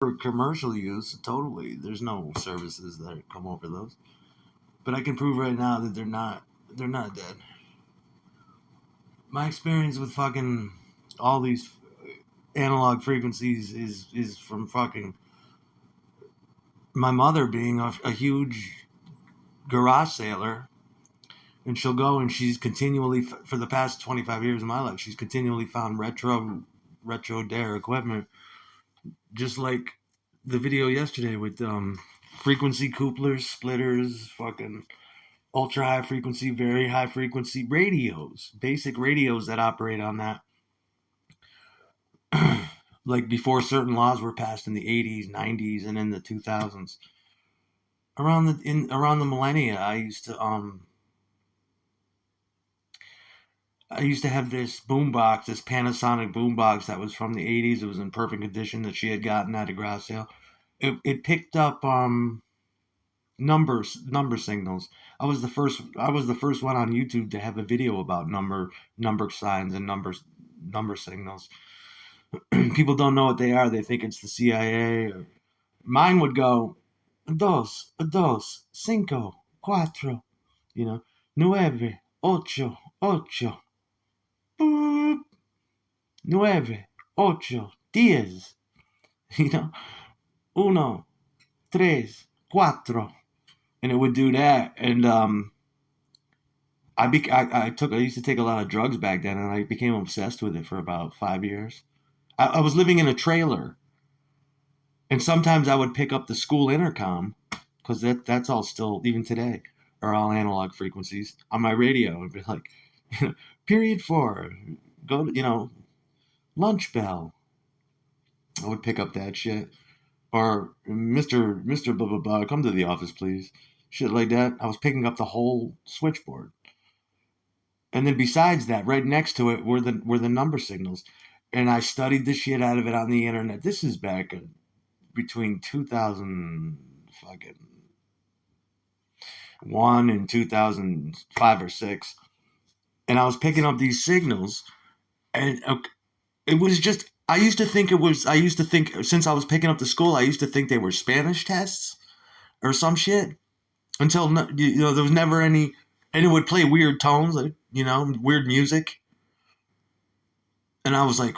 For commercial use, totally. There's no services that come over those. But I can prove right now that they're not dead. My experience with fucking all these analog frequencies is from fucking my mother being a huge garage sailor, and she'll go and she's continually for the past 25 years of my life she's continually found retro dare equipment, just like the video yesterday with frequency couplers, splitters, fucking ultra high frequency, very high frequency radios, basic radios that operate on that. Like before certain laws were passed in the 80s, 90s, and in the 2000s. Around the millennia, I used to have this boombox, this Panasonic boombox that was from the 80s. It was in perfect condition that she had gotten at a garage sale. It picked up number signals. I was the first one on YouTube to have a video about number signs and number signals. People don't know what they are. They think it's the CIA. Or mine would go dos, cinco, cuatro, you know, nueve, ocho, ocho, boop, nueve, ocho, diez, you know, uno, tres, cuatro, and it would do that. And I used to take a lot of drugs back then, and I became obsessed with it for about 5 years. I was living in a trailer, and sometimes I would pick up the school intercom because that's all still even today are all analog frequencies on my radio and be like, period four, go lunch bell. I would pick up that shit or Mister blah blah blah, come to the office please, shit like that. I was picking up the whole switchboard, and then besides that, right next to it were the number signals, and I studied the shit out of it on the internet. This is back in between 2000 fucking one and 2005 or six, and I was picking up these signals, and it was just. I used to think since I was picking up the school, I used to think they were Spanish tests or some shit until there was never any, and it would play weird tones like weird music, and I was like,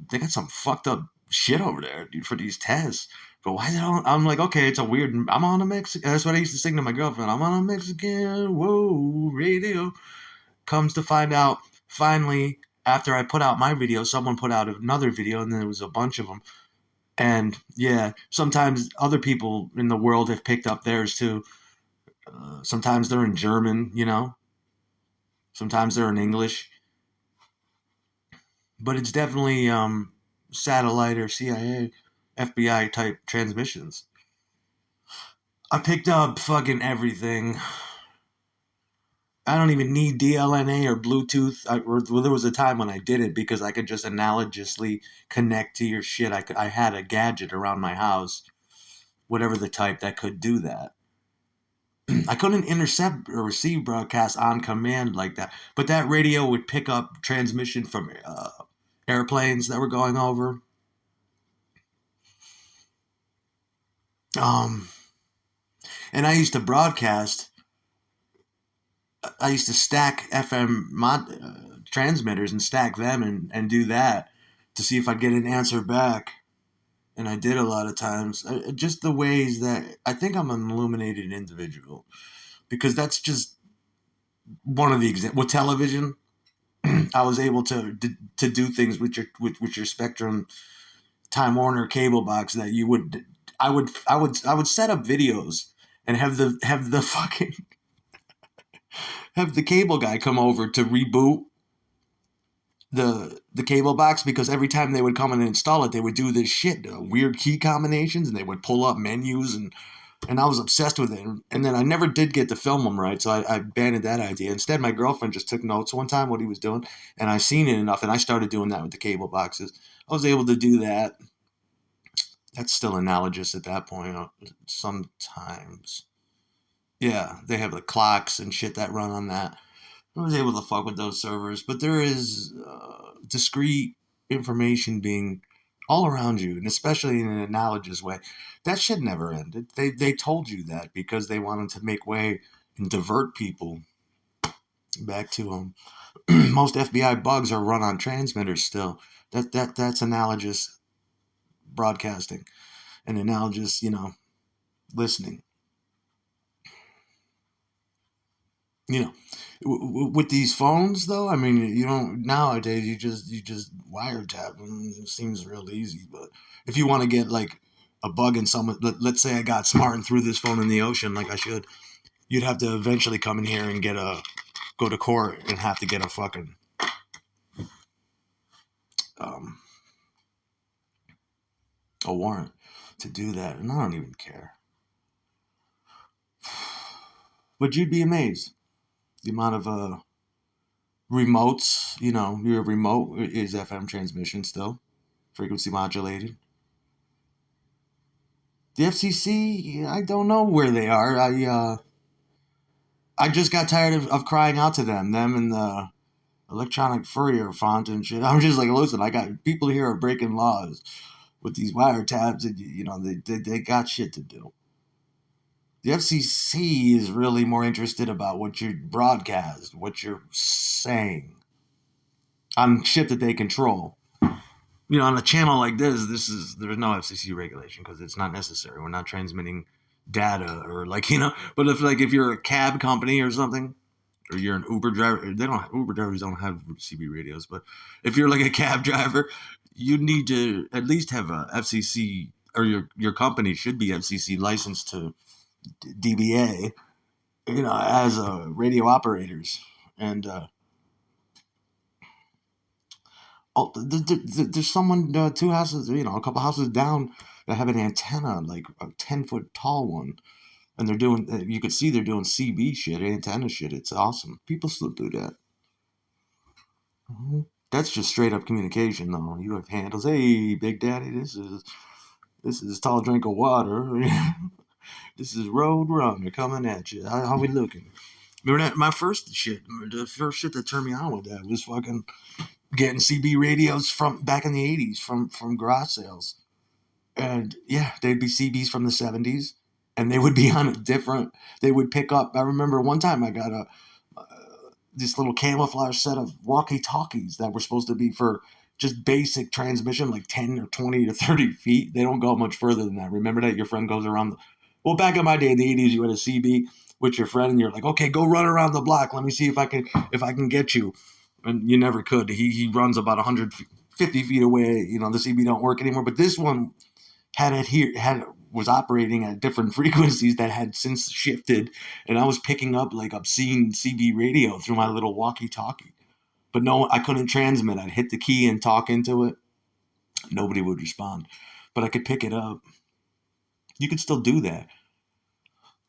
they got some fucked up shit over there, dude, for these tests. But why is it on? I'm like, okay, it's a weird. I'm on a Mexican. That's what I used to sing to my girlfriend. I'm on a Mexican, whoa, radio. Comes to find out, finally, after I put out my video, someone put out another video, and then there was a bunch of them. And yeah, sometimes other people in the world have picked up theirs too. Sometimes they're in German, Sometimes they're in English, but it's definitely satellite or CIA, FBI type transmissions. I picked up fucking everything. I don't even need DLNA or Bluetooth. There was a time when I did it because I could just analogously connect to your shit. I had a gadget around my house, whatever the type, that could do that. I couldn't intercept or receive broadcasts on command like that, but that radio would pick up transmission from airplanes that were going over. Um, and I used to broadcast. I used to stack FM transmitters and stack them and do that to see if I'd get an answer back. And I did a lot of times. Just the ways that I think I'm an illuminated individual, because that's just one of the examples. With television, I was able to do things with your Spectrum Time Warner cable box that you would. I would set up videos and have the fucking have the cable guy come over to reboot the cable box, because every time they would come and install it, they would do this shit, weird key combinations, and they would pull up menus, and I was obsessed with it. And then I never did get to film them right, so I abandoned that idea. Instead, my girlfriend just took notes one time what he was doing, and I seen it enough, and I started doing that with the cable boxes. I was able to do that. That's still analogous at that point. Sometimes, yeah, they have the clocks and shit that run on that. I was able to fuck with those servers, but there is discrete information being all around you, and especially in an analogous way. That shit never ended. They told you that because they wanted to make way and divert people back to most FBI bugs are run on transmitters still. That's analogous broadcasting and analogous, listening. With these phones though, I mean, you don't nowadays. You just wiretap them. It seems real easy, but if you want to get like a bug in someone, let's say I got smart and threw this phone in the ocean like I should, you'd have to eventually come in here and go to court and have to get a fucking um a warrant to do that, and I don't even care. But you'd be amazed the amount of remotes. Your remote is FM transmission still, frequency modulated. The FCC, I don't know where they are. I just got tired of crying out to them and the electronic Fourier font and shit. I'm just like, listen, I got people here are breaking laws with these wiretaps, and they got shit to do. The FCC is really more interested about what you broadcast, what you're saying, on shit that they control. On a channel like there's no FCC regulation because it's not necessary. We're not transmitting data or But if you're a cab company or something, or you're an Uber driver, Uber drivers don't have CB radios. But if you're like a cab driver, you need to at least have a FCC, or your company should be FCC licensed to DBA, as radio operators. And there's someone 2 houses, a couple houses down that have an antenna, like a 10-foot tall one, and they're doing. You could see they're doing CB shit, antenna shit. It's awesome. People still do that. That's just straight up communication, though. You have handles. Hey, Big Daddy, this is tall drink of water. This is Road Runner coming at you. How we looking? Remember that? The first shit that turned me on with that was fucking getting CB radios from back in the 80s from garage sales. And yeah, they'd be CBs from the 70s, and they would be on they would pick up. I remember one time I got this little camouflage set of walkie-talkies that were supposed to be for just basic transmission, like 10 or 20 or 30 feet. They don't go much further than that. Remember that? Your friend goes around well, back in my day in the 80s, you had a CB with your friend, and you're like, okay, go run around the block. Let me see if I can get you. And you never could. He runs about 150 feet away. The CB don't work anymore. But this one was operating at different frequencies that had since shifted, and I was picking up like obscene CB radio through my little walkie-talkie. But no, I couldn't transmit. I'd hit the key and talk into it. Nobody would respond. But I could pick it up. You could still do that.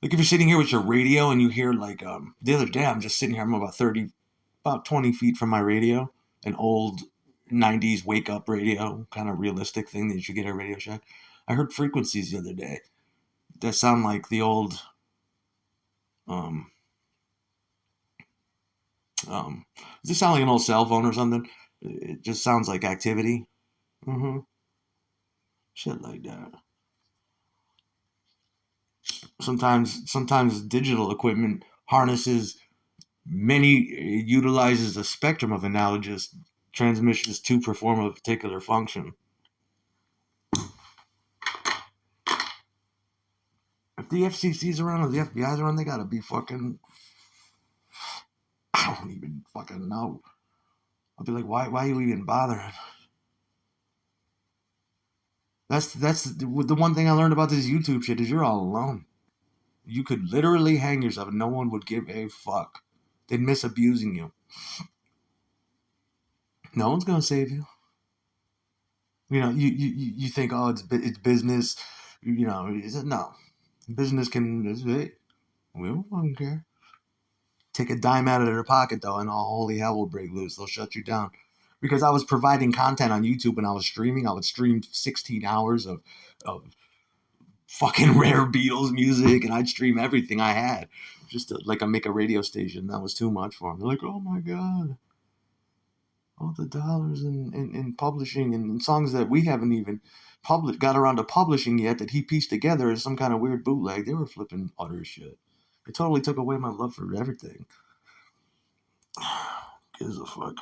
Like if you're sitting here with your radio and you hear like the other day, I'm just sitting here. I'm about 20 feet from my radio, an old 90s wake up radio, kind of realistic thing that you should get at Radio Shack. I heard frequencies the other day that sound like the old does this sound like an old cell phone or something? It just sounds like activity. Shit like that. Sometimes digital equipment utilizes a spectrum of analogous transmissions to perform a particular function. If the FCC's around or the FBI's around, they gotta be fucking. I don't even fucking know. I'll be like, why are you even bothering? That's the one thing I learned about this YouTube shit is you're all alone. You could literally hang yourself and no one would give a fuck. They'd miss abusing you. No one's gonna save you. You think, oh, it's business. No. Business can. We don't fucking care. Take a dime out of their pocket though, and all holy hell will break loose. They'll shut you down. Because I was providing content on YouTube and I was streaming. I would stream 16 hours of fucking rare Beatles music, and I'd stream everything I had just to make a radio station. That was too much for them. They're like, oh my god. all the dollars in publishing and in songs that we haven't even got around to publishing yet that he pieced together as some kind of weird bootleg. They were flipping utter shit. It totally took away my love for everything. Gives a fuck.